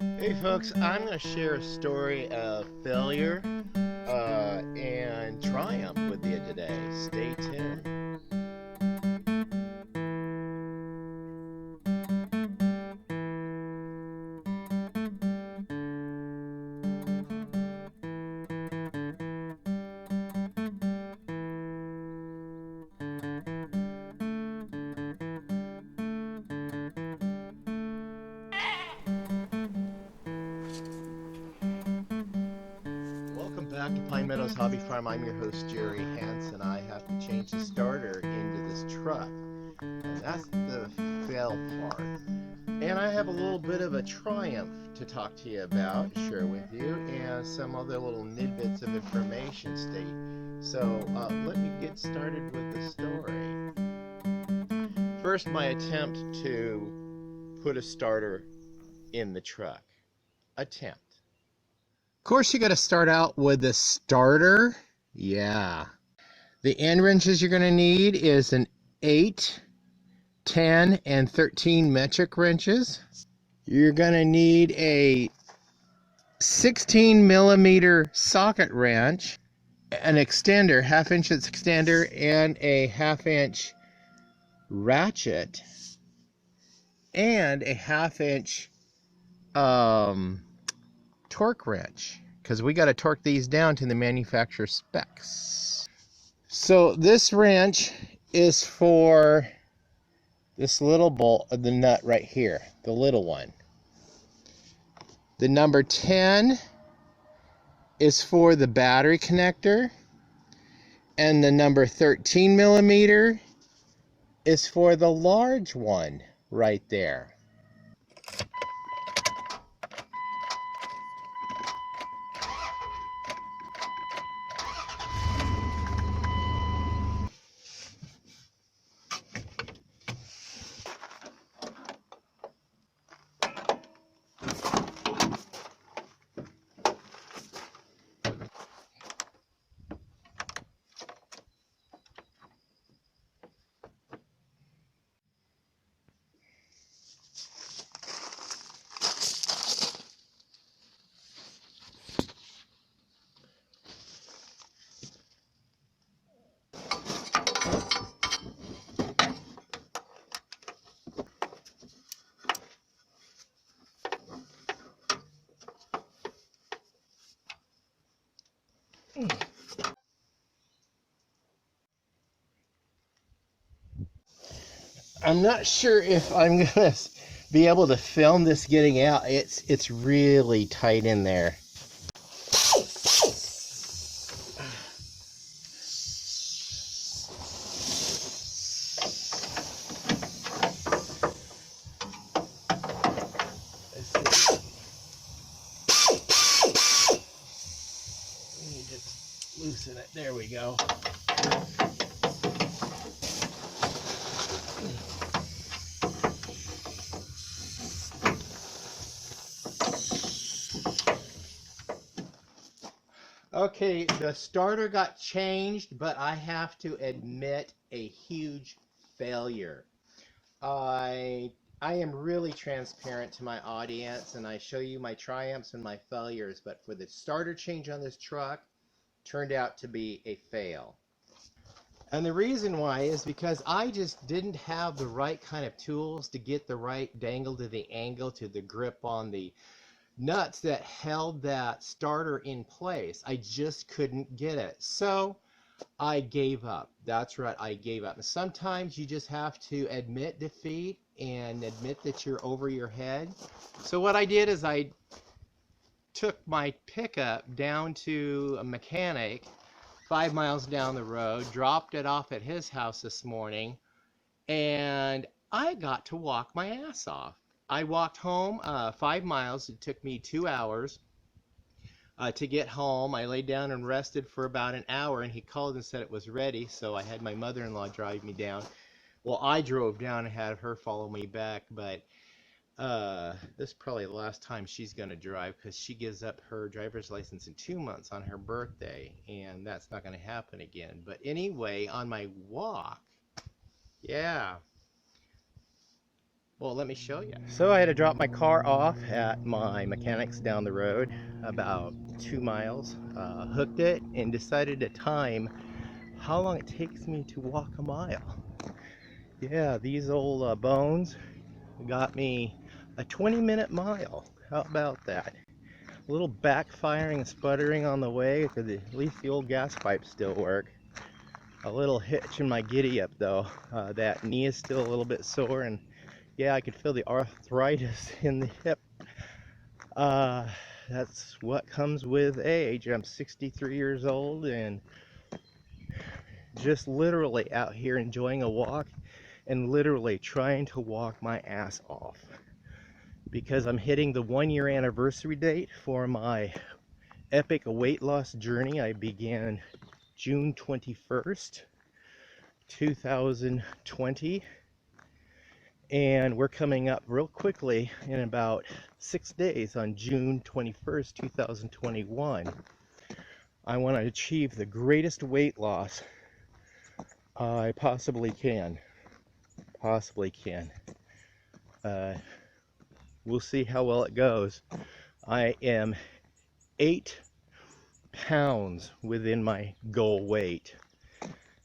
Hey folks, I'm going to share a story of failure and triumph with you today. Stay tuned. Welcome back to Pine Meadows Hobby Farm. I'm your host, Jerry Hansen. I have to change the starter into this truck, and that's the fail part. And I have a little bit of a triumph to talk to you about, share with you, and some other little tidbits of information. Let me get started with the story. First, my attempt to put a starter in the truck. Attempt. Of course, you got to start out with the starter. Yeah. The end wrenches you're going to need is an 8, 10, and 13 metric wrenches. You're going to need a 16 millimeter socket wrench, an extender, half-inch extender, and a half-inch ratchet, and a half-inch torque wrench, because we got to torque these down to the manufacturer specs. So this wrench is for this little bolt of the nut right here, the little one. The number 10 is for the battery connector, and the number 13 millimeter is for the large one right there. I'm not sure if I'm gonna be able to film this getting out. It's really tight in there. We need to loosen it. There we go. Okay, the starter got changed, but I have to admit a huge failure. I I am really transparent to my audience, and I show you my triumphs and my failures, but for the starter change on this truck, turned out to be a fail. And the reason why is because I just didn't have the right kind of tools to get the right dangle to the angle to the grip on the nuts that held that starter in place. I just couldn't get it. So I gave up. That's right, I gave up. And sometimes you just have to admit defeat and admit that you're over your head. So what I did is I took my pickup down to a mechanic 5 miles down the road, dropped it off at his house this morning, and I got to walk my ass off. I walked home 5 miles. It took me 2 hours to get home. I laid down and rested for about an hour, and he called and said it was ready, so I had my mother-in-law drive me down. Well, I drove down and had her follow me back, but this is probably the last time she's going to drive because she gives up her driver's license in 2 months on her birthday, and that's not going to happen again. But anyway, on my walk, yeah. Well, let me show you. So I had to drop my car off at my mechanic's down the road, about 2 miles. Hooked it and decided to time how long it takes me to walk a mile. Yeah, these old bones got me a 20-minute mile. How about that? A little backfiring and sputtering on the way, because at least the old gas pipes still work. A little hitch in my giddy up though. That knee is still a little bit sore, and yeah, I could feel the arthritis in the hip. That's what comes with age. I'm 63 years old and just literally out here enjoying a walk and literally trying to walk my ass off, because I'm hitting the 1-year anniversary date for my epic weight loss journey. I began June 21st, 2020, and we're coming up real quickly in about 6 days on June 21st, 2021. I want to achieve the greatest weight loss I possibly can. We'll see how well it goes. I am 8 pounds within my goal weight.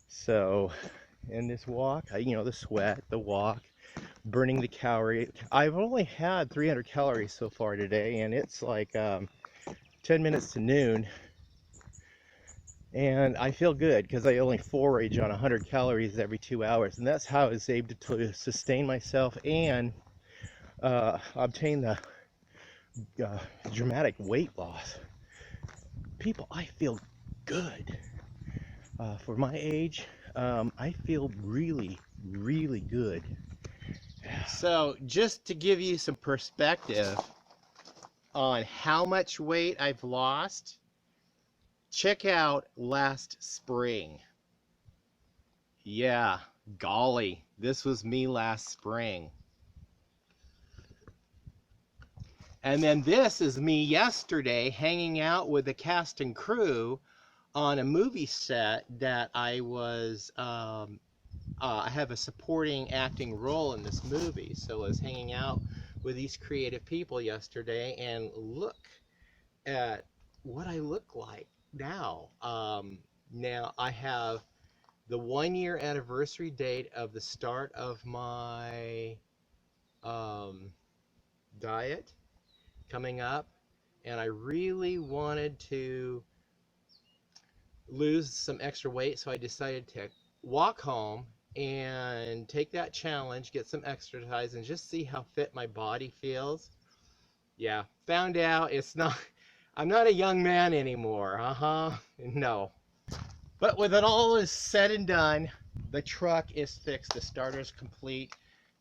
So in this walk, the sweat, the walk, burning the calorie. I've only had 300 calories so far today, and it's like 10 minutes to noon. And I feel good because I only forage on 100 calories every 2 hours. And that's how I was able to sustain myself and obtain the dramatic weight loss. People, I feel good. For my age, I feel really, really good. So just to give you some perspective on how much weight I've lost, check out last spring. Yeah, golly, this was me last spring. And then this is me yesterday hanging out with the cast and crew on a movie set that I was, I have a supporting acting role in this movie. So I was hanging out with these creative people yesterday, and look at what I look like now. Now I have the 1-year anniversary date of the start of my diet coming up, and I really wanted to lose some extra weight, so I decided to walk home and take that challenge, get some exercise, and just see how fit my body feels. Yeah, found out I'm not a young man anymore. No. But with it all is said and done, the truck is fixed, the starter's complete,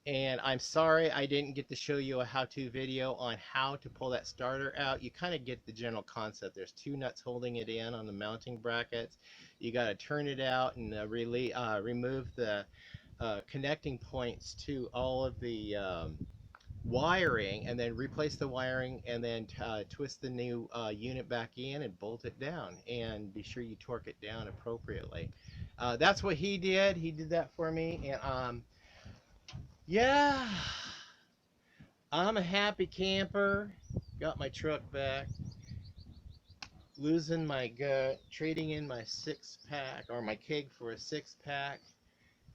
and I'm sorry I didn't get to show you a how-to video on how to pull that starter out. You kind of get the general concept. There's 2 nuts holding it in on the mounting brackets. You got to turn it out and remove the connecting points to all of the wiring, and then replace the wiring, and then twist the new unit back in and bolt it down, and be sure you torque it down appropriately. That's what he did. He did that for me, and yeah, I'm a happy camper. Got my truck back, losing my gut, trading in my 6-pack or my keg for a 6-pack.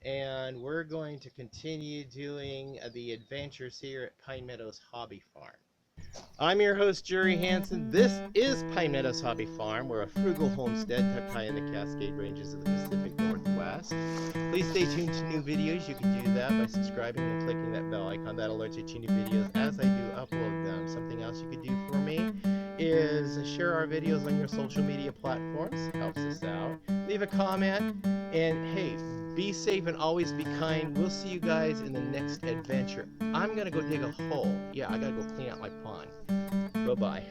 And we're going to continue doing the adventures here at Pine Meadows Hobby Farm. I'm your host, Jerry Hansen. This is Pine Meadows Hobby Farm. We're a frugal homestead tucked high in the Cascade Ranges of the Pacific Northwest. Please stay tuned to new videos. You can do that by subscribing and clicking that bell icon. That alerts you to new videos as I do upload them. Something else you could do for me is share our videos on your social media platforms. Helps us out. Leave a comment, and hey, be safe and always be kind. We'll see you guys in the next adventure. I'm gonna go dig a hole. Yeah, I gotta go clean out my pond. Bye-bye.